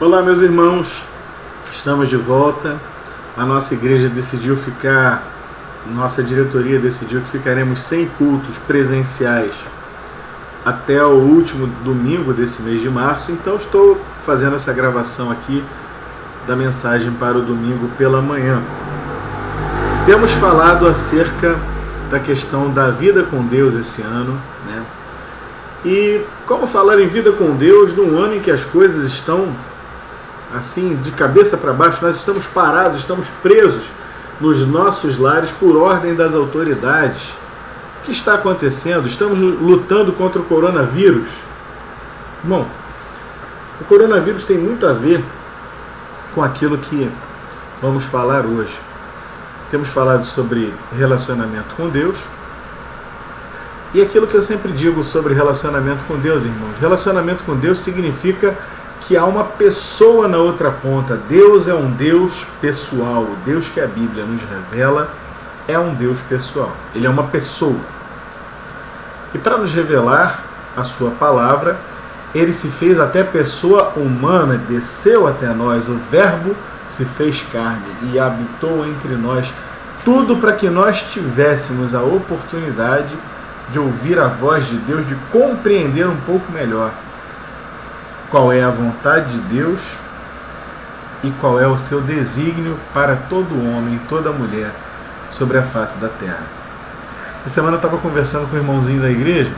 Olá, meus irmãos, estamos de volta. A nossa igreja decidiu nossa diretoria decidiu que ficaremos sem cultos presenciais até o último domingo desse mês de março, então estou fazendo essa gravação aqui da mensagem para o domingo pela manhã. Temos falado acerca da questão da vida com Deus esse ano, né? E como falar em vida com Deus num ano em que as coisas estão assim, de cabeça para baixo, nós estamos parados, estamos presos nos nossos lares por ordem das autoridades. O que está acontecendo? Estamos lutando contra o coronavírus. Bom, o coronavírus tem muito a ver com aquilo que vamos falar hoje. Temos falado sobre relacionamento com Deus. E aquilo que eu sempre digo sobre relacionamento com Deus, irmãos. Relacionamento com Deus significa que há uma pessoa na outra ponta. Deus é um Deus pessoal. O Deus que a Bíblia nos revela é um Deus pessoal. Ele é uma pessoa. E para nos revelar a sua palavra, ele se fez até pessoa humana, desceu até nós. O Verbo se fez carne e habitou entre nós. Tudo para que nós tivéssemos a oportunidade de ouvir a voz de Deus, de compreender um pouco melhor qual é a vontade de Deus e qual é o seu desígnio para todo homem, toda mulher sobre a face da terra. Essa semana eu estava conversando com o irmãozinho da igreja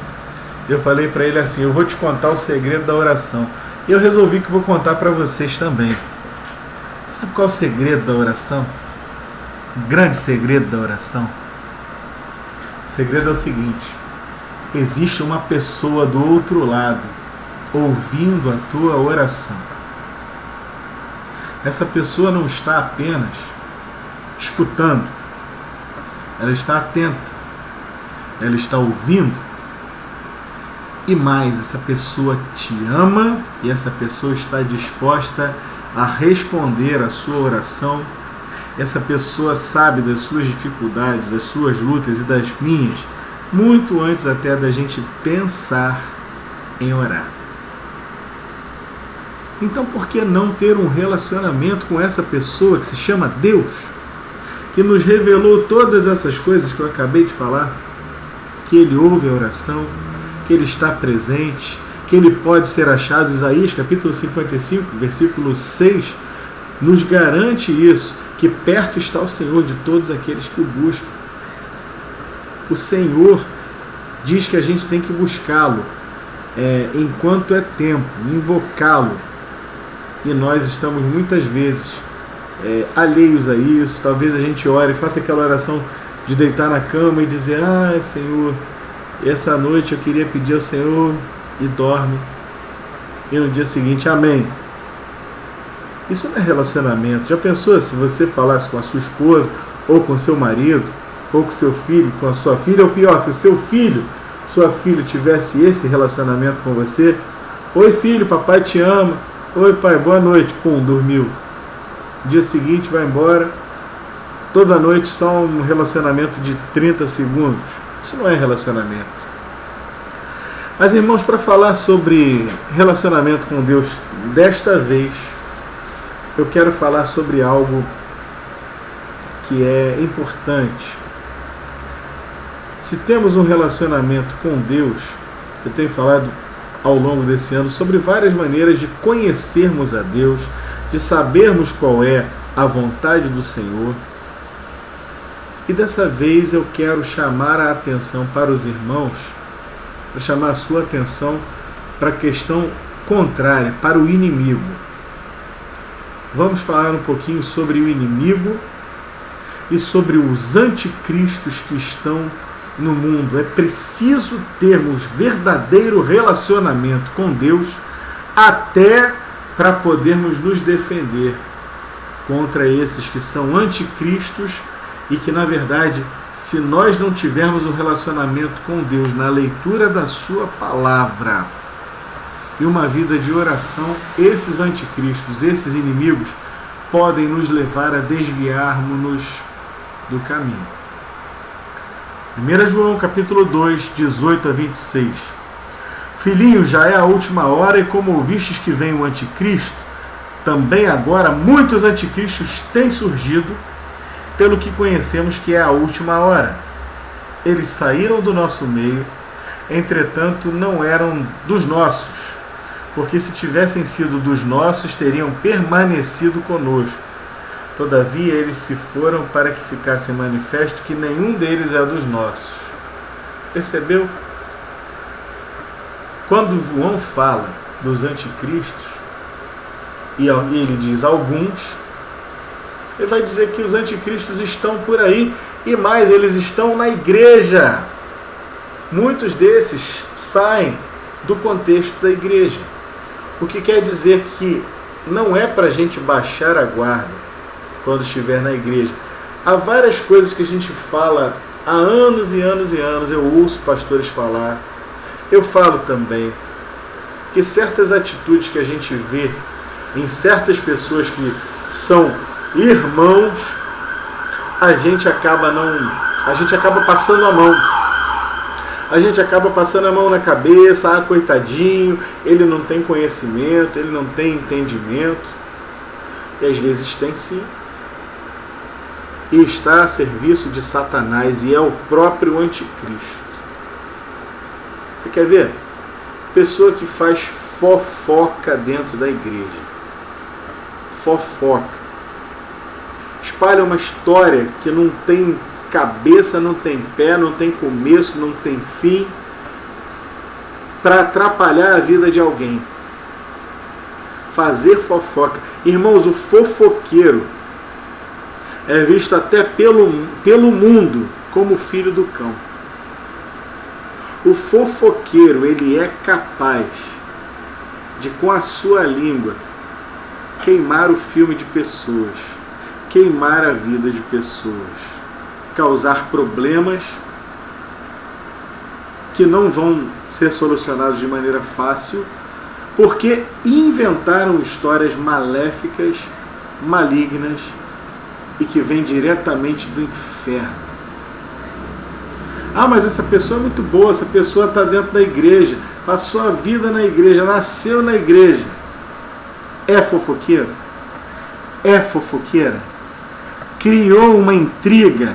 e eu falei para ele assim: eu vou te contar o segredo da oração. E eu resolvi que vou contar para vocês também. Sabe qual é o segredo da oração? O grande segredo da oração? O segredo é o seguinte: existe uma pessoa do outro lado ouvindo a tua oração. Essa pessoa não está apenas escutando, ela está atenta, ela está ouvindo. E mais, essa pessoa te ama e essa pessoa está disposta a responder a sua oração. Essa pessoa sabe das suas dificuldades, das suas lutas e das minhas, muito antes até da gente pensar em orar. Então, por que não ter um relacionamento com essa pessoa que se chama Deus, que nos revelou todas essas coisas que eu acabei de falar? Que Ele ouve a oração, que Ele está presente, que Ele pode ser achado. Isaías capítulo 55, versículo 6, nos garante isso, que perto está o Senhor de todos aqueles que o buscam. O Senhor diz que a gente tem que buscá-lo enquanto é tempo, invocá-lo. E nós estamos muitas vezes alheios a isso. Talvez a gente ore e faça aquela oração de deitar na cama e dizer: ah, Senhor, essa noite eu queria pedir ao Senhor, e dorme. E no dia seguinte, amém. Isso não é relacionamento. Já pensou se você falasse com a sua esposa, ou com seu marido, ou com seu filho, com a sua filha, ou pior, que o seu filho, sua filha tivesse esse relacionamento com você? Oi filho, papai te ama. Oi pai, boa noite. Pum, dormiu. Dia seguinte vai embora. Toda noite só um relacionamento de 30 segundos. Isso não é relacionamento. Mas irmãos, para falar sobre relacionamento com Deus desta vez, eu quero falar sobre algo que é importante. Se temos um relacionamento com Deus, eu tenho falado ao longo desse ano sobre várias maneiras de conhecermos a Deus, de sabermos qual é a vontade do Senhor. E dessa vez eu quero chamar a atenção para os irmãos, para chamar a sua atenção para a questão contrária, para o inimigo. Vamos falar um pouquinho sobre o inimigo e sobre os anticristos que estão no mundo. É preciso termos verdadeiro relacionamento com Deus até para podermos nos defender contra esses que são anticristos e que, na verdade, se nós não tivermos um relacionamento com Deus na leitura da sua palavra e uma vida de oração, esses anticristos, esses inimigos podem nos levar a desviarmos-nos do caminho. 1 João capítulo 2, 18 a 26. Filhinhos, já é a última hora, e como ouvistes que vem o anticristo, também agora muitos anticristos têm surgido, pelo que conhecemos que é a última hora. Eles saíram do nosso meio, entretanto não eram dos nossos, porque se tivessem sido dos nossos, teriam permanecido conosco. Todavia eles se foram para que ficasse manifesto que nenhum deles é dos nossos. Percebeu? Quando João fala dos anticristos, e ele diz alguns, ele vai dizer que os anticristos estão por aí, e mais, eles estão na igreja. Muitos desses saem do contexto da igreja. O que quer dizer que não é para a gente baixar a guarda quando estiver na igreja. Há várias coisas que a gente fala há anos e anos e anos, eu ouço pastores falar, eu falo também, que certas atitudes que a gente vê em certas pessoas que são irmãos, a gente acaba passando a mão. A gente acaba passando a mão na cabeça, coitadinho, ele não tem conhecimento, ele não tem entendimento. E às vezes tem sim. E está a serviço de Satanás, e é o próprio anticristo. Você quer ver? Pessoa que faz fofoca dentro da igreja. Fofoca. Espalha uma história que não tem cabeça, não tem pé, não tem começo, não tem fim, para atrapalhar a vida de alguém. Fazer fofoca. Irmãos, o fofoqueiro é visto até pelo mundo como filho do cão. O fofoqueiro, ele é capaz de, com a sua língua, queimar o filme de pessoas, queimar a vida de pessoas, causar problemas que não vão ser solucionados de maneira fácil, porque inventaram histórias maléficas, malignas e que vêm diretamente do inferno. Ah, mas essa pessoa é muito boa, essa pessoa está dentro da igreja, passou a vida na igreja, nasceu na igreja. É fofoqueiro? É fofoqueira? Criou uma intriga,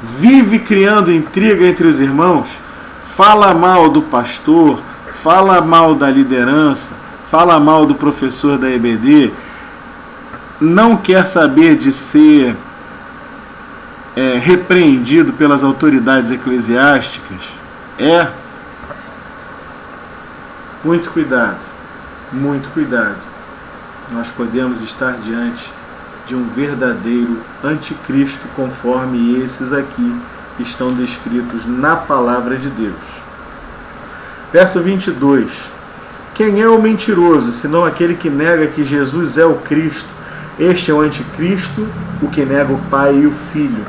vive criando intriga entre os irmãos, fala mal do pastor, fala mal da liderança, fala mal do professor da EBD, não quer saber de ser repreendido pelas autoridades eclesiásticas. Muito cuidado, muito cuidado. Nós podemos estar diante de um verdadeiro anticristo, conforme esses aqui estão descritos na palavra de Deus. Verso 22. Quem é o mentiroso, senão aquele que nega que Jesus é o Cristo? Este é o anticristo, o que nega o Pai e o Filho.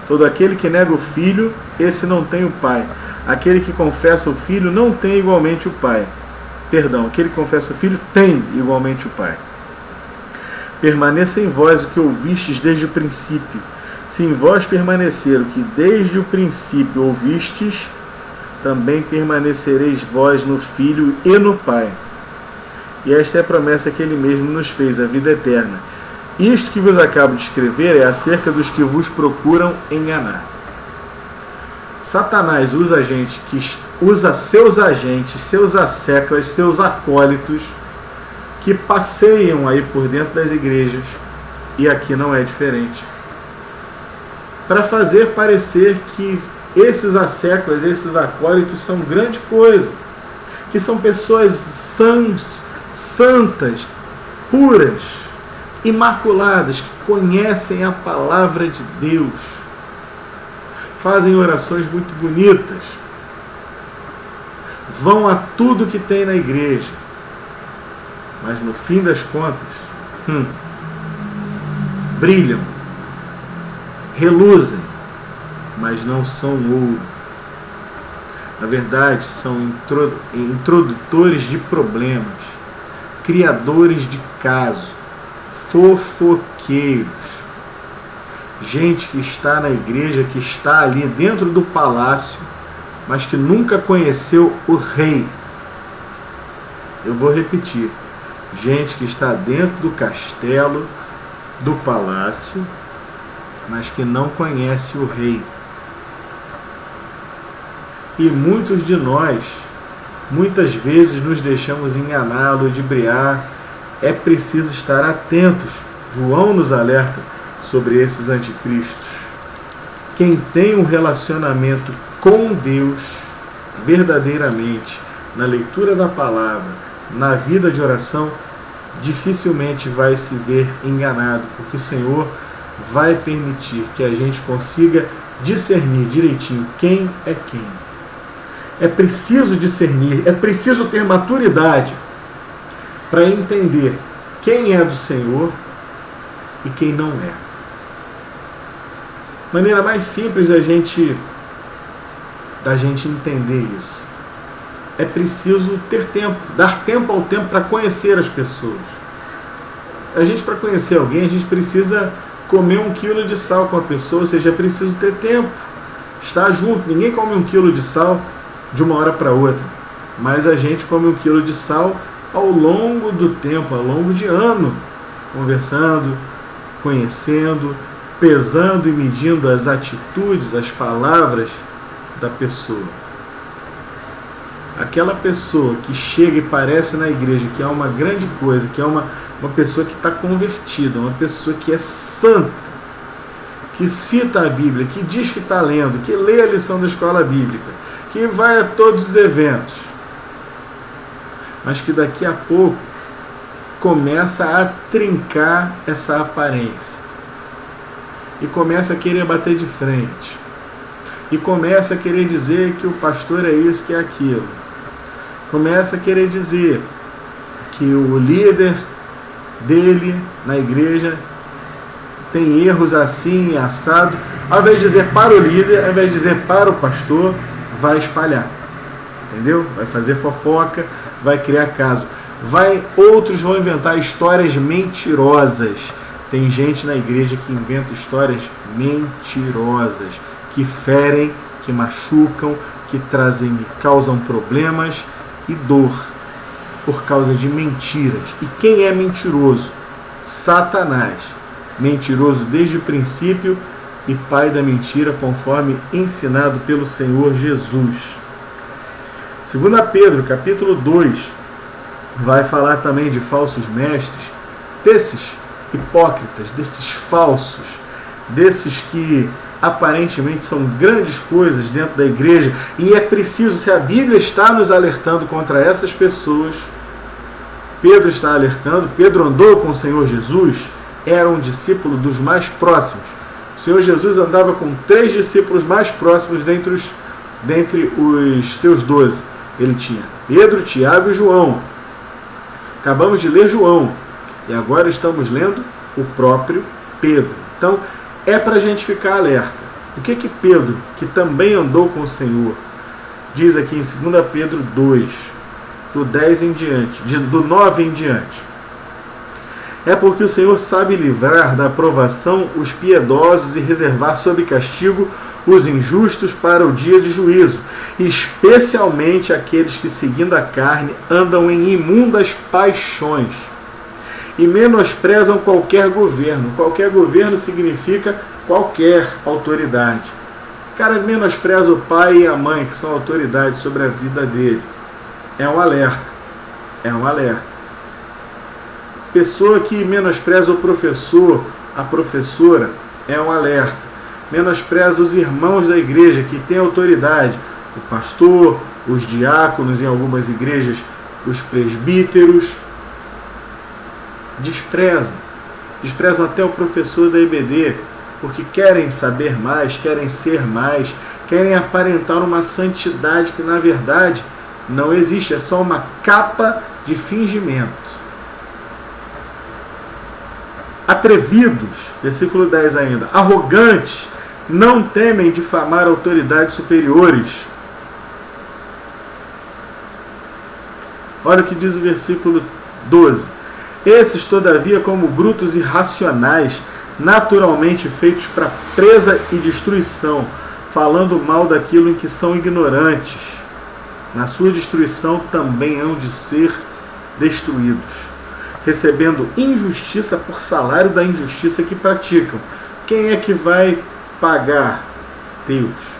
Todo aquele que nega o Filho, esse não tem o Pai. Aquele que confessa o Filho não tem igualmente o Pai. Perdão, aquele que confessa o Filho tem igualmente o Pai. Permaneça em vós o que ouvistes desde o princípio. Se em vós permanecer o que desde o princípio ouvistes, também permanecereis vós no Filho e no Pai. E esta é a promessa que Ele mesmo nos fez, a vida eterna. Isto que vos acabo de escrever é acerca dos que vos procuram enganar. Satanás usa seus agentes, seus asseclas, seus acólitos, que passeiam aí por dentro das igrejas, e aqui não é diferente, para fazer parecer que esses asseclas, esses acólitos são grande coisa, que são pessoas santas, puras, imaculadas, que conhecem a palavra de Deus, fazem orações muito bonitas, vão a tudo que tem na igreja, mas no fim das contas, brilham, reluzem, mas não são ouro. Na verdade, são introdutores de problemas, criadores de casos, fofoqueiros, gente que está na igreja, que está ali dentro do palácio, mas que nunca conheceu o rei. Eu vou repetir. gente que está dentro do castelo, do palácio, mas que não conhece o rei. E muitos de nós, muitas vezes nos deixamos enganar, ludibriar. É preciso estar atentos. João nos alerta sobre esses anticristos. Quem tem um relacionamento com Deus, verdadeiramente, na leitura da palavra, na vida de oração, dificilmente vai se ver enganado, porque o Senhor vai permitir que a gente consiga discernir direitinho quem é quem. É preciso discernir, é preciso ter maturidade para entender quem é do Senhor e quem não é. Maneira mais simples da gente entender isso. É preciso ter tempo, dar tempo ao tempo para conhecer as pessoas. Para conhecer alguém, a gente precisa comer 1 quilo de sal com a pessoa, ou seja, é preciso ter tempo, estar junto. Ninguém come 1 quilo de sal de uma hora para outra, mas a gente come 1 quilo de sal ao longo do tempo, ao longo de ano, conversando, conhecendo, pesando e medindo as atitudes, as palavras da pessoa. Aquela pessoa que chega e parece na igreja que é uma grande coisa, que é uma pessoa que está convertida, uma pessoa que é santa, que cita a Bíblia, que diz que está lendo, que lê a lição da escola bíblica, que vai a todos os eventos, mas que daqui a pouco começa a trincar essa aparência e começa a querer bater de frente e começa a querer dizer que o pastor é isso, que é aquilo, começa a querer dizer que o líder dele na igreja tem erros assim e assado. Ao invés de dizer para o líder, ao invés de dizer para o pastor, vai espalhar, entendeu? Vai fazer fofoca, vai criar caso. Outros vão inventar histórias mentirosas. Tem gente na igreja que inventa histórias mentirosas, que ferem, que machucam, que causam problemas e dor por causa de mentiras. E quem é mentiroso? Satanás. Mentiroso desde o princípio e pai da mentira, conforme ensinado pelo Senhor Jesus. 2 Pedro, capítulo 2, vai falar também de falsos mestres, desses hipócritas, desses falsos, desses que aparentemente são grandes coisas dentro da igreja, e é preciso, se a Bíblia está nos alertando contra essas pessoas, Pedro está alertando. Pedro andou com o Senhor Jesus, era um discípulo dos mais próximos. O Senhor Jesus andava com 3 discípulos mais próximos dentre os seus 12. Ele tinha Pedro, Tiago e João. Acabamos de ler João e agora estamos lendo o próprio Pedro. Então é para a gente ficar alerta. O que Pedro, que também andou com o Senhor, diz aqui em 2 Pedro 2, do 10 em diante, do 9 em diante? É porque o Senhor sabe livrar da aprovação os piedosos e reservar sob castigo os injustos para o dia de juízo, especialmente aqueles que, seguindo a carne, andam em imundas paixões e menosprezam qualquer governo. Qualquer governo significa qualquer autoridade. O cara menospreza o pai e a mãe, que são autoridades sobre a vida dele. É um alerta. É um alerta. Pessoa que menospreza o professor, a professora, é um alerta. Menospreza os irmãos da igreja que têm autoridade, o pastor, os diáconos, em algumas igrejas, os presbíteros. Desprezam até o professor da IBD, porque querem saber mais, querem ser mais, querem aparentar uma santidade que na verdade não existe, é só uma capa de fingimento. Atrevidos, versículo 10 ainda, arrogantes, não temem difamar autoridades superiores. Olha o que diz o versículo 12. Esses, todavia, como brutos irracionais, naturalmente feitos para presa e destruição, falando mal daquilo em que são ignorantes, na sua destruição também hão de ser destruídos. recebendo injustiça por salário da injustiça que praticam. Quem é que vai pagar? Deus.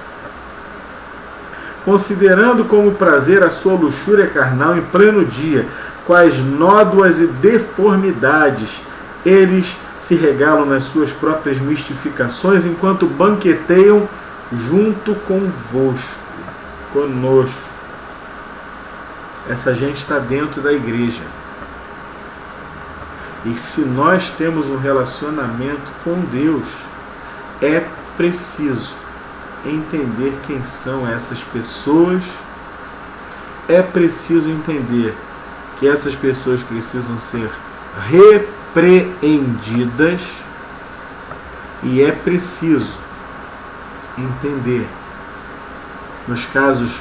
Considerando como prazer a sua luxúria carnal em pleno dia, quais nódoas e deformidades eles se regalam nas suas próprias mistificações, enquanto banqueteiam junto convosco, conosco. Essa gente está dentro da igreja. E se nós temos um relacionamento com Deus, é preciso entender quem são essas pessoas, é preciso entender que essas pessoas precisam ser repreendidas e é preciso entender, nos casos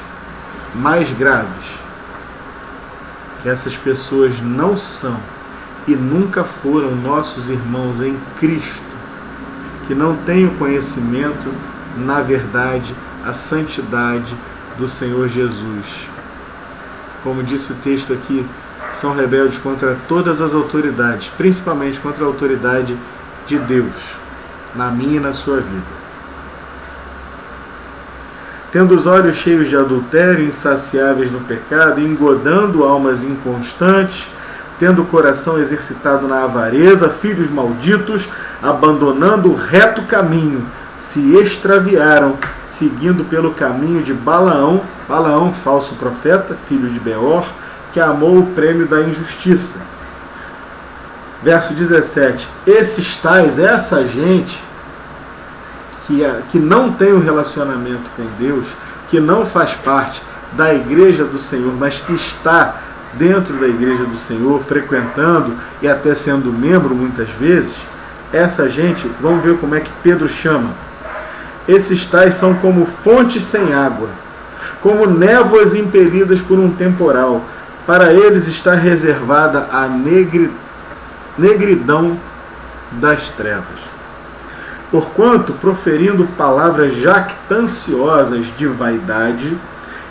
mais graves, que essas pessoas não são e nunca foram nossos irmãos em Cristo, que não têm o conhecimento, na verdade, a santidade do Senhor Jesus. Como disse o texto aqui, são rebeldes contra todas as autoridades, principalmente contra a autoridade de Deus, na minha e na sua vida. Tendo os olhos cheios de adultério, insaciáveis no pecado, engodando almas inconstantes, tendo o coração exercitado na avareza, filhos malditos, abandonando o reto caminho, se extraviaram, seguindo pelo caminho de Balaão, falso profeta, filho de Beor, que amou o prêmio da injustiça. Verso 17. Esses tais, essa gente que não tem um relacionamento com Deus, que não faz parte da igreja do Senhor, mas que está dentro da igreja do Senhor, frequentando e até sendo membro muitas vezes, essa gente, vamos ver como é que Pedro chama. Esses tais são como fontes sem água, como névoas impelidas por um temporal. Para eles está reservada a negridão das trevas. Porquanto, proferindo palavras jactanciosas de vaidade,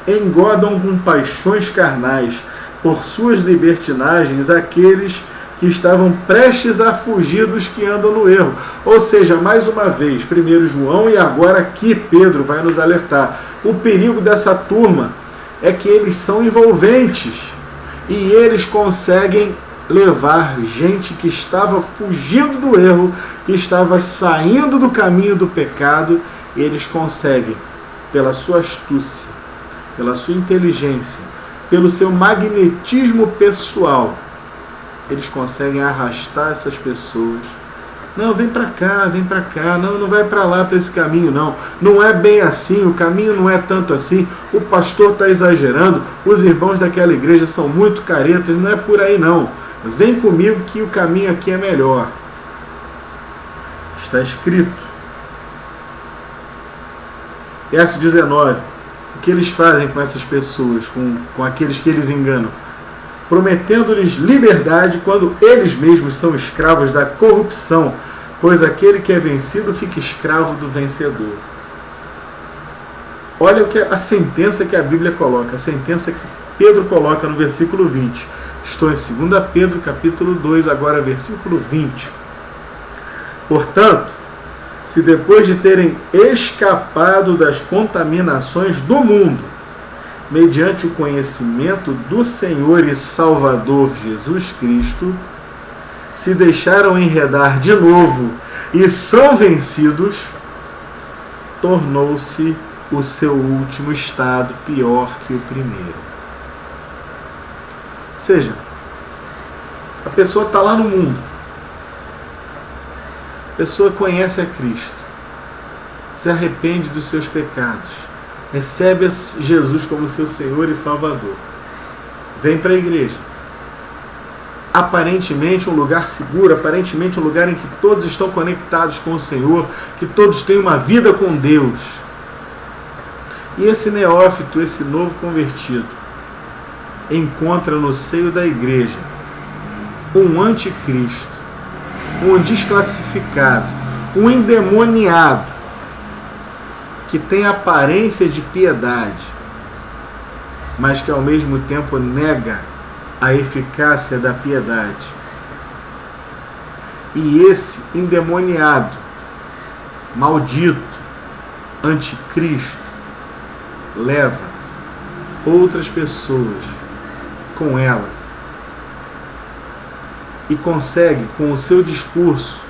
engodam com paixões carnais, por suas libertinagens, aqueles que estavam prestes a fugir dos que andam no erro. Ou seja, mais uma vez, primeiro João e agora aqui Pedro vai nos alertar. O perigo dessa turma é que eles são envolventes e eles conseguem levar gente que estava fugindo do erro, que estava saindo do caminho do pecado, e eles conseguem, pela sua astúcia, pela sua inteligência, pelo seu magnetismo pessoal, eles conseguem arrastar essas pessoas. Não, vem para cá, não vai para lá, para esse caminho, não é bem assim, o caminho não é tanto assim, o pastor está exagerando, os irmãos daquela igreja são muito caretas, não é por aí não, vem comigo que o caminho aqui é melhor. Está escrito. Verso 19, o que eles fazem com essas pessoas, com aqueles que eles enganam? Prometendo-lhes liberdade quando eles mesmos são escravos da corrupção, pois aquele que é vencido fica escravo do vencedor. Olha o que a sentença que a Bíblia coloca, a sentença que Pedro coloca no versículo 20. Estou em 2 Pedro, capítulo 2, agora versículo 20. Portanto, se depois de terem escapado das contaminações do mundo, mediante o conhecimento do Senhor e Salvador Jesus Cristo, se deixaram enredar de novo e são vencidos, tornou-se o seu último estado pior que o primeiro. Ou seja, a pessoa está lá no mundo, a pessoa conhece a Cristo, se arrepende dos seus pecados, recebe Jesus como seu Senhor e Salvador, vem para a igreja, aparentemente um lugar seguro, aparentemente um lugar em que todos estão conectados com o Senhor, que todos têm uma vida com Deus. E esse neófito, esse novo convertido, encontra no seio da igreja um anticristo, um desclassificado, um endemoniado, que tem aparência de piedade, mas que ao mesmo tempo nega a eficácia da piedade. E esse endemoniado, maldito, anticristo, leva outras pessoas com ela e consegue, com o seu discurso,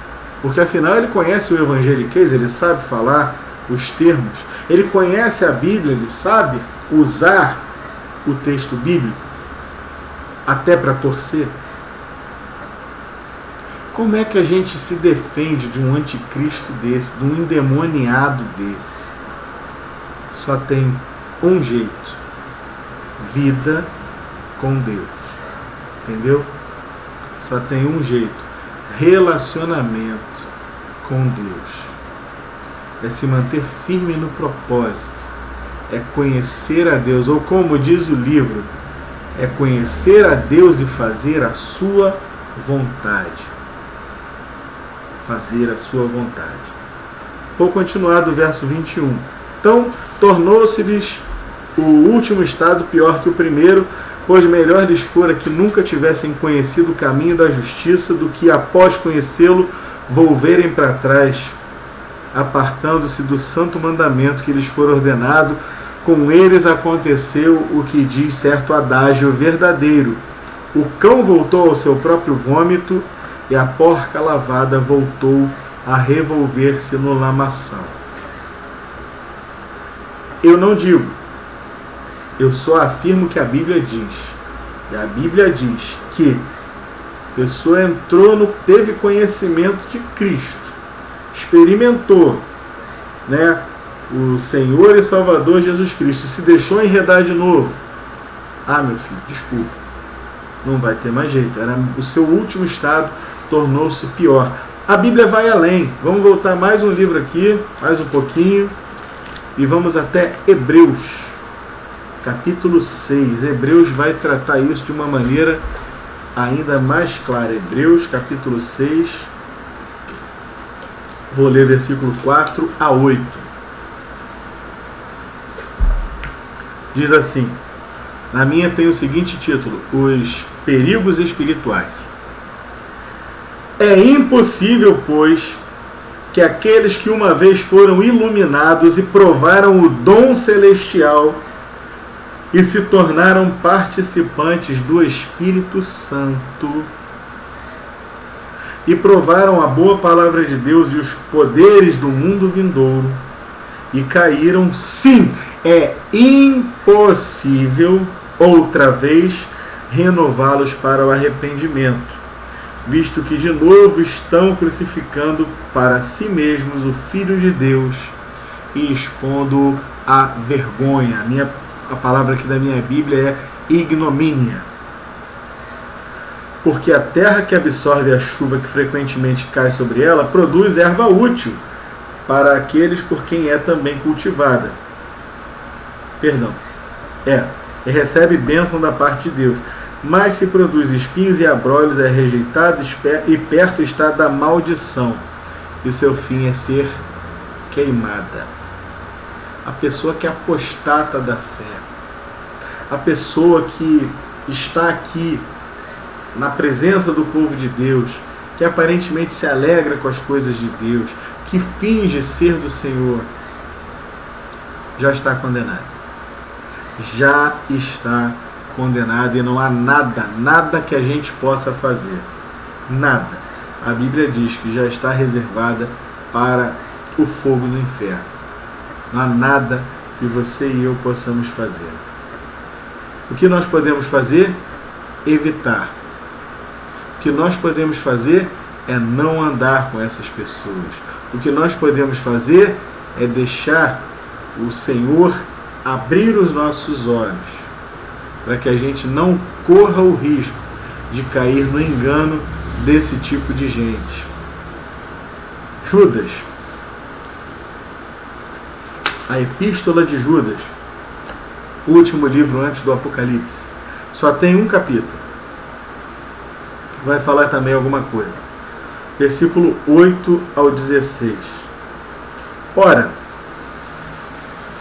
porque afinal ele conhece o evangeliquez, ele sabe falar os termos, ele conhece a Bíblia, ele sabe usar o texto bíblico até para torcer. Como é que a gente se defende de um anticristo desse, de um endemoniado desse? Só tem um jeito: vida com Deus. Entendeu? Só tem um jeito: relacionamento com Deus. É se manter firme no propósito, é conhecer a Deus, ou como diz o livro, é conhecer a Deus e fazer a sua vontade. Fazer a sua vontade. Vou continuar do verso 21. Então, tornou-se-lhes o último estado pior que o primeiro, pois melhor lhes fora que nunca tivessem conhecido o caminho da justiça do que, após conhecê-lo, volverem para trás, apartando-se do santo mandamento que lhes for ordenado. Com eles aconteceu o que diz certo adágio verdadeiro: o cão voltou ao seu próprio vômito, e a porca lavada voltou a revolver-se no lamaçal. Eu não digo, eu só afirmo que a Bíblia diz. E a Bíblia diz que a pessoa teve conhecimento de Cristo, experimentou, né, o Senhor e Salvador Jesus Cristo, se deixou enredar de novo. Ah, meu filho, desculpa, não vai ter mais jeito. Era o seu último estado, tornou-se pior. A Bíblia vai além. Vamos voltar mais um livro aqui, mais um pouquinho, e vamos até Hebreus, capítulo 6. Hebreus vai tratar isso de uma maneira ainda mais clara. Hebreus, capítulo 6, vou ler versículo 4 a 8. Diz assim, na minha tem o seguinte título: Os perigos espirituais. É impossível, pois, que aqueles que uma vez foram iluminados e provaram o dom celestial e se tornaram participantes do Espírito Santo e provaram a boa palavra de Deus e os poderes do mundo vindouro e caíram, sim, é impossível outra vez renová-los para o arrependimento, visto que de novo estão crucificando para si mesmos o Filho de Deus e expondo a vergonha. A palavra aqui da minha Bíblia é ignomínia. Porque a terra que absorve a chuva que frequentemente cai sobre ela produz erva útil para aqueles por quem é também cultivada. E recebe bênção da parte de Deus. Mas se produz espinhos e abrolhos, é rejeitado e perto está da maldição, e seu fim é ser queimada. A pessoa que apostata da fé, a pessoa que está aqui na presença do povo de Deus, que aparentemente se alegra com as coisas de Deus, que finge ser do Senhor, já está condenado. Já está condenado e não há nada que a gente possa fazer. Nada. A Bíblia diz que já está reservada para o fogo do inferno. Não há nada que você e eu possamos fazer. O que nós podemos fazer? Evitar. O que nós podemos fazer é não andar com essas pessoas. O que nós podemos fazer é deixar o Senhor abrir os nossos olhos, para que a gente não corra o risco de cair no engano desse tipo de gente. Judas. A Epístola de Judas, o último livro antes do Apocalipse, só tem um capítulo. Vai falar também alguma coisa. Versículo 8 ao 16. Ora,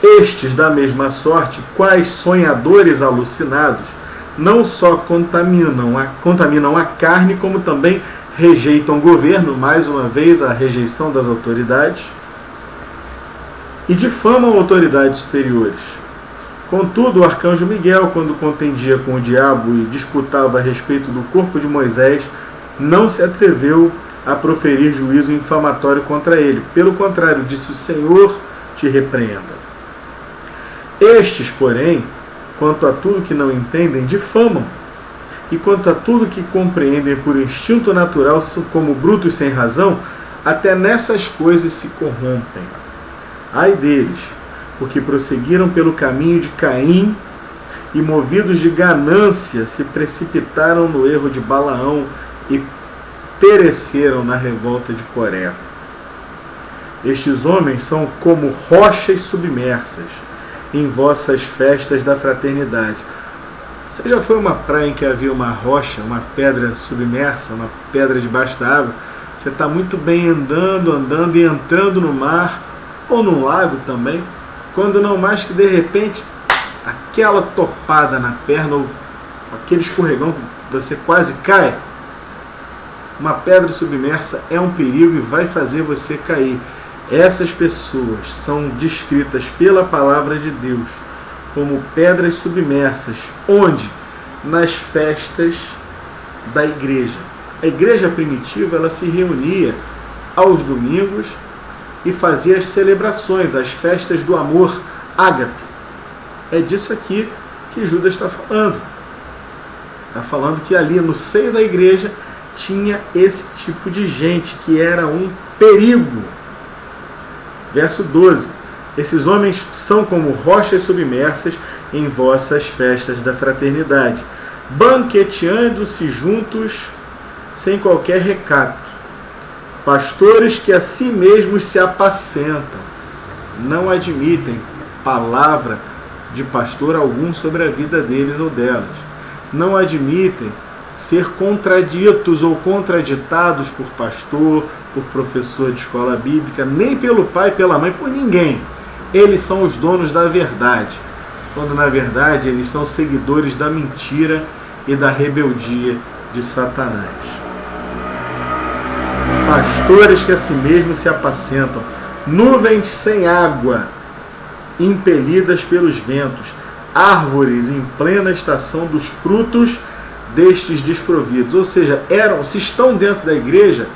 estes da mesma sorte, quais sonhadores alucinados, não só contaminam a carne, como também rejeitam o governo, mais uma vez a rejeição das autoridades, e difamam autoridades superiores. Contudo, o arcanjo Miguel, quando contendia com o diabo e disputava a respeito do corpo de Moisés, não se atreveu a proferir juízo infamatório contra ele. Pelo contrário, disse: o Senhor te repreenda. Estes, porém, quanto a tudo que não entendem, difamam, e quanto a tudo que compreendem por instinto natural, como brutos sem razão, até nessas coisas se corrompem. Ai deles, porque prosseguiram pelo caminho de Caim e, movidos de ganância, se precipitaram no erro de Balaão e pereceram na revolta de Coré. Estes homens são como rochas submersas em vossas festas da fraternidade. Você já foi a uma praia em que havia uma rocha, uma pedra submersa, uma pedra debaixo da água? Você está muito bem andando e entrando no mar, ou num lago também, quando não mais que de repente aquela topada na perna, ou aquele escorregão que você quase cai. Uma pedra submersa é um perigo e vai fazer você cair. Essas pessoas são descritas pela palavra de Deus como pedras submersas. Onde? Nas festas da igreja. A igreja primitiva, ela se reunia aos domingos e fazia as celebrações, as festas do amor ágape. É disso aqui que Judas está falando. Está falando que ali no seio da igreja tinha esse tipo de gente que era um perigo. Verso 12: esses homens são como rochas submersas em vossas festas da fraternidade, banqueteando-se juntos sem qualquer recato, pastores que a si mesmos se apacentam, não admitem palavra de pastor algum sobre a vida deles ou delas, não admitem ser contraditos ou contraditados por pastor, por professor de escola bíblica, nem pelo pai, pela mãe, por ninguém. Eles são os donos da verdade, quando na verdade eles são seguidores da mentira e da rebeldia de Satanás. Pastores que a si mesmos se apacentam, nuvens sem água, impelidas pelos ventos, árvores em plena estação dos frutos destes desprovidos. Ou seja, se estão dentro da igreja,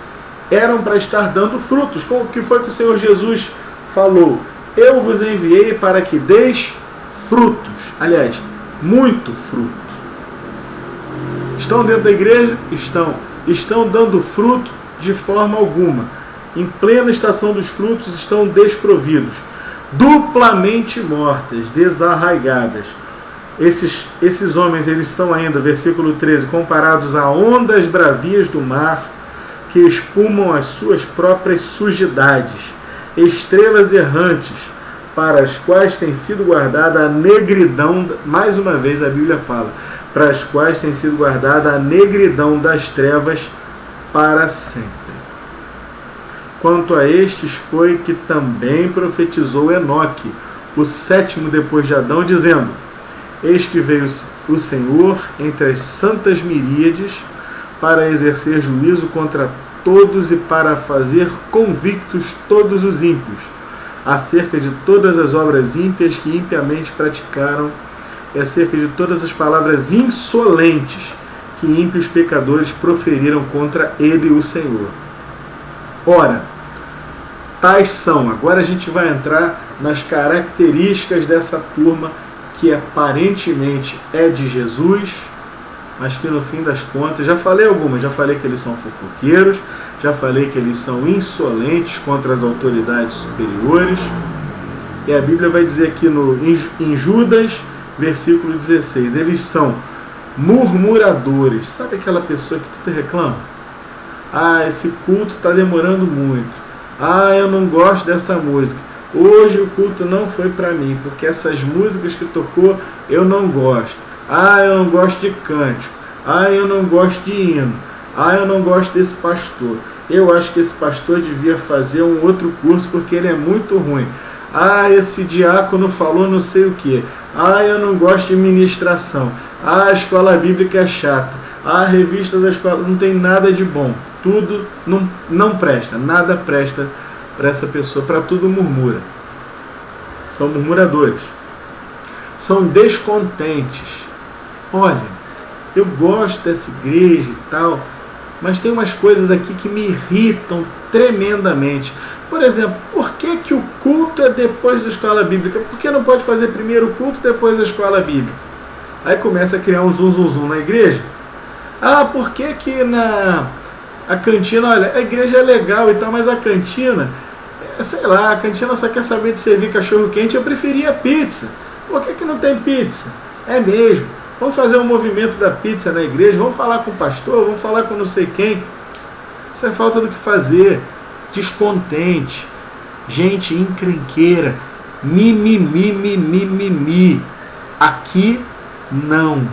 eram para estar dando frutos. Como que foi que o Senhor Jesus falou? Eu vos enviei para que deis frutos. Aliás, muito fruto. Estão dentro da igreja? Estão dando fruto de forma alguma. Em plena estação dos frutos, estão desprovidos. Duplamente mortas, desarraigadas. Esses homens, eles são ainda, versículo 13, comparados a ondas bravias do mar, que espumam as suas próprias sujidades, estrelas errantes, para as quais tem sido guardada a negridão, mais uma vez a Bíblia fala, para as quais tem sido guardada a negridão das trevas para sempre. Quanto a estes foi que também profetizou Enoque, o sétimo depois de Adão, dizendo: eis que veio o Senhor entre as santas miríades para exercer juízo contra todos e para fazer convictos todos os ímpios, acerca de todas as obras ímpias que impiamente praticaram, e acerca de todas as palavras insolentes que ímpios pecadores proferiram contra ele, o Senhor. Ora, tais são, agora a gente vai entrar nas características dessa turma que aparentemente é de Jesus, mas que no fim das contas, já falei algumas, já falei que eles são fofoqueiros, já falei que eles são insolentes contra as autoridades superiores, e a Bíblia vai dizer aqui em Judas, versículo 16, eles são murmuradores. Sabe aquela pessoa que tudo reclama? Ah, esse culto está demorando muito. Ah, eu não gosto dessa música. Hoje o culto não foi para mim, porque essas músicas que tocou eu não gosto. Ah, eu não gosto de cântico. Ah, eu não gosto de hino. Ah, eu não gosto desse pastor. Eu acho que esse pastor devia fazer um outro curso porque ele é muito ruim. Ah, esse diácono falou não sei o que. Ah, eu não gosto de ministração. Ah, a escola bíblica é chata. Ah, a revista da escola não tem nada de bom. Tudo não presta, nada presta para essa pessoa, para tudo murmura. São murmuradores. São descontentes. Olha, eu gosto dessa igreja e tal, mas tem umas coisas aqui que me irritam tremendamente. Por exemplo, por que o culto é depois da escola bíblica? Por que não pode fazer primeiro o culto e depois da escola bíblica? Aí começa a criar um zum na igreja. Ah, por que a cantina, olha, a igreja é legal e tal, mas a cantina, sei lá, a cantina só quer saber de servir cachorro quente, eu preferia pizza. Por que não tem pizza? É mesmo. Vamos fazer um movimento da pizza na igreja, vamos falar com o pastor, vamos falar com não sei quem. Isso é falta do que fazer. Descontente, gente encrenqueira, mimimi. Aqui não.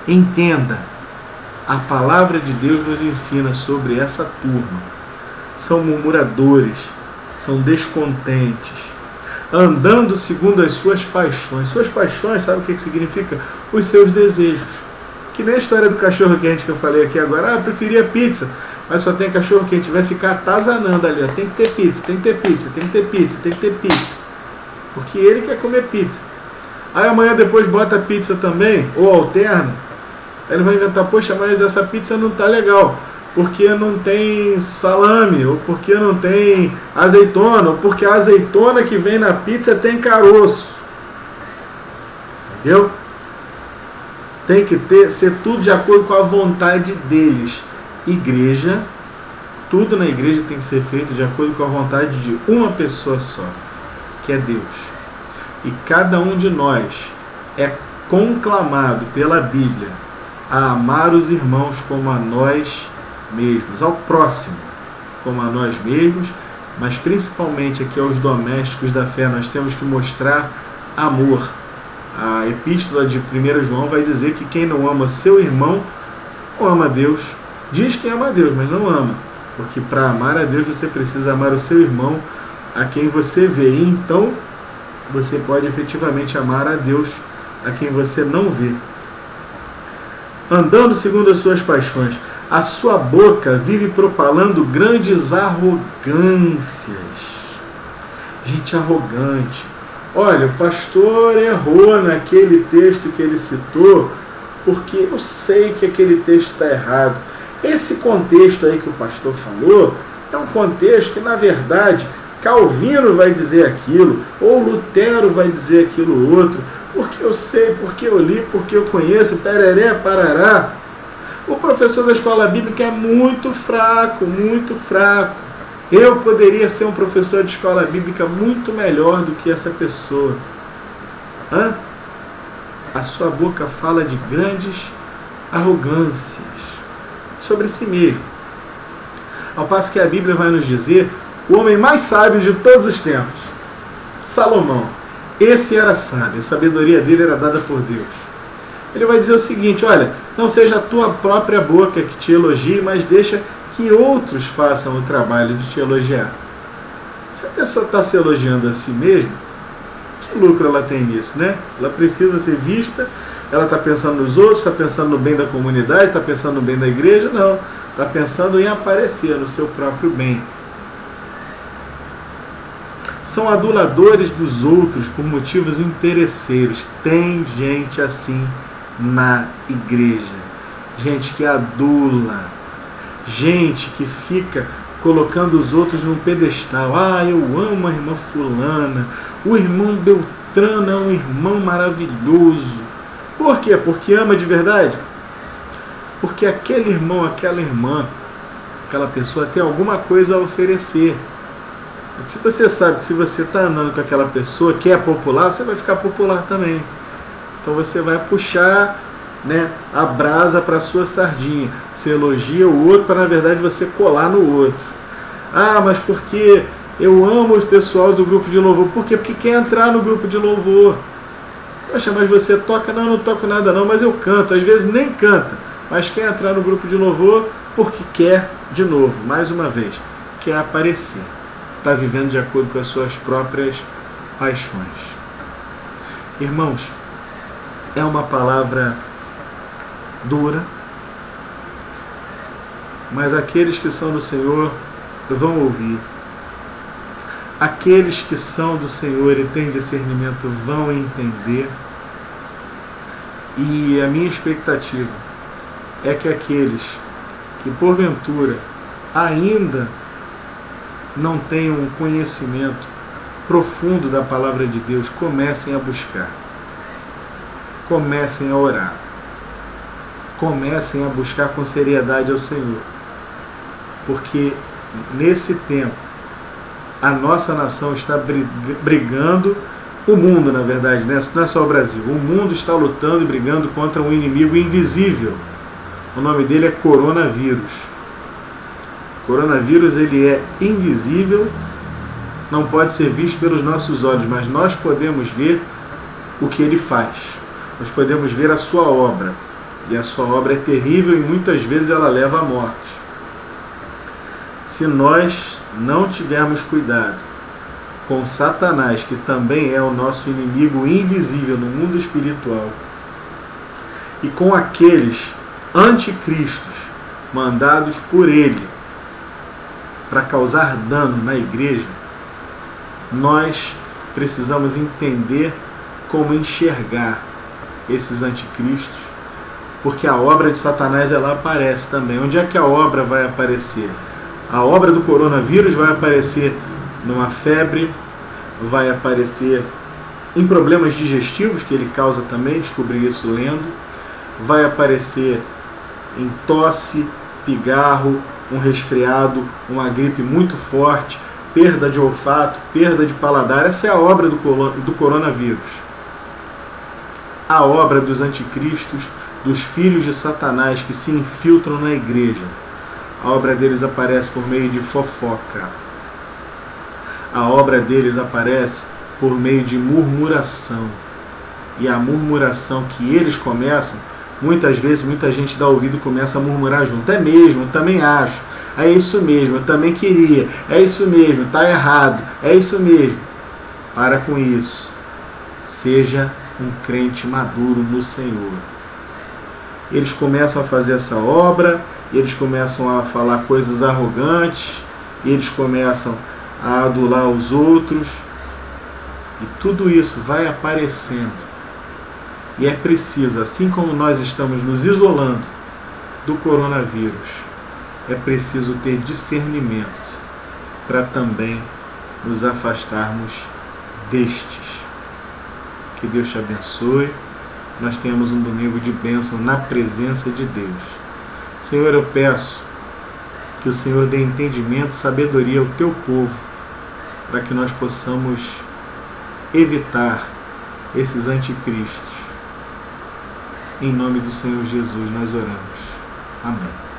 Entenda, a palavra de Deus nos ensina sobre essa turma. São murmuradores, são descontentes, andando segundo as suas paixões. Suas paixões, sabe o que significa? Os seus desejos. Que nem a história do cachorro quente que eu falei aqui agora. Ah, eu preferia pizza, mas só tem cachorro quente. Vai ficar atazanando ali, ó. Tem que ter pizza, tem que ter pizza, tem que ter pizza, tem que ter pizza. Porque ele quer comer pizza. Aí amanhã depois bota pizza também, ou alterna. Aí ele vai inventar, poxa, mas essa pizza não tá legal. Porque não tem salame, ou porque não tem azeitona, ou porque a azeitona que vem na pizza tem caroço. Entendeu? Tem que ser tudo de acordo com a vontade deles. Igreja, tudo na igreja tem que ser feito de acordo com a vontade de uma pessoa só, que é Deus. E cada um de nós é conclamado pela Bíblia a amar os irmãos como a nós mesmos, ao próximo como a nós mesmos, mas principalmente aqui aos domésticos da fé. Nós temos que mostrar amor. A epístola de 1 João vai dizer que quem não ama seu irmão não ama Deus. Diz que ama a Deus, mas não ama. Porque para amar a Deus você precisa amar o seu irmão, a quem você vê. E então você pode efetivamente amar a Deus, a quem você não vê. Andando segundo as suas paixões. A sua boca vive propalando grandes arrogâncias. Gente arrogante. Olha, o pastor errou naquele texto que ele citou, porque eu sei que aquele texto está errado. Esse contexto aí que o pastor falou é um contexto que, na verdade, Calvino vai dizer aquilo, ou Lutero vai dizer aquilo outro, porque eu sei, porque eu li, porque eu conheço, pereré, parará. O professor da escola bíblica é muito fraco, muito fraco. Eu poderia ser um professor de escola bíblica muito melhor do que essa pessoa. A sua boca fala de grandes arrogâncias sobre si mesmo. Ao passo que a Bíblia vai nos dizer o homem mais sábio de todos os tempos, Salomão. Esse era sábio, a sabedoria dele era dada por Deus. Ele vai dizer o seguinte, olha, não seja a tua própria boca que te elogie, mas deixa que outros façam o trabalho de te elogiar. Se a pessoa está se elogiando a si mesma, que lucro ela tem nisso, né? Ela precisa ser vista, ela está pensando nos outros, está pensando no bem da comunidade, está pensando no bem da igreja? Não, está pensando em aparecer no seu próprio bem. São aduladores dos outros por motivos interesseiros. Tem gente assim na igreja. Gente que adula. Gente que fica colocando os outros num pedestal. Ah, eu amo a irmã fulana. O irmão Beltrano é um irmão maravilhoso. Por quê? Porque ama de verdade? Porque aquele irmão, aquela irmã, aquela pessoa tem alguma coisa a oferecer. Se você sabe que se você está andando com aquela pessoa que é popular, você vai ficar popular também. Então você vai puxar, né, a brasa para a sua sardinha. Você elogia o outro para, na verdade, você colar no outro. Ah, mas porque eu amo o pessoal do grupo de louvor. Por quê? Porque quer entrar no grupo de louvor. Poxa, mas você toca? Não, não toco nada não, mas eu canto. Às vezes nem canta, mas quer entrar no grupo de louvor porque quer, de novo, mais uma vez, quer aparecer. Está vivendo de acordo com as suas próprias paixões. Irmãos, é uma palavra dura, mas aqueles que são do Senhor vão ouvir. Aqueles que são do Senhor e têm discernimento vão entender. E a minha expectativa é que aqueles que porventura ainda não tenham um conhecimento profundo da palavra de Deus comecem a buscar, comecem a orar, comecem a buscar com seriedade ao Senhor, porque nesse tempo a nossa nação está brigando, o mundo na verdade, não é só o Brasil, o mundo está lutando e brigando contra um inimigo invisível. O nome dele é coronavírus. O coronavírus ele é invisível, não pode ser visto pelos nossos olhos, mas nós podemos ver o que ele faz. Nós podemos ver a sua obra. E a sua obra é terrível e muitas vezes ela leva à morte. Se nós não tivermos cuidado com Satanás, que também é o nosso inimigo invisível no mundo espiritual, e com aqueles anticristos mandados por ele para causar dano na igreja, nós precisamos entender como enxergar esses anticristos, porque a obra de Satanás ela aparece também. Onde é que a obra vai aparecer? A obra do coronavírus vai aparecer numa febre, vai aparecer em problemas digestivos que ele causa também, descobri isso lendo, vai aparecer em tosse, pigarro, um resfriado, uma gripe muito forte, perda de olfato, perda de paladar. Essa é a obra do coronavírus. A obra dos anticristos, dos filhos de Satanás que se infiltram na igreja. A obra deles aparece por meio de fofoca. A obra deles aparece por meio de murmuração. E a murmuração que eles começam, muitas vezes muita gente dá ouvido e começa a murmurar junto. É mesmo, eu também acho. É isso mesmo, eu também queria. É isso mesmo, está errado. É isso mesmo. Para com isso. Seja um crente maduro no Senhor. Eles começam a fazer essa obra, eles começam a falar coisas arrogantes, eles começam a adular os outros, e tudo isso vai aparecendo. E é preciso, assim como nós estamos nos isolando do coronavírus, é preciso ter discernimento para também nos afastarmos destes. Que Deus te abençoe. Nós tenhamos um domingo de bênção na presença de Deus. Senhor, eu peço que o Senhor dê entendimento e sabedoria ao teu povo, para que nós possamos evitar esses anticristos. Em nome do Senhor Jesus nós oramos. Amém.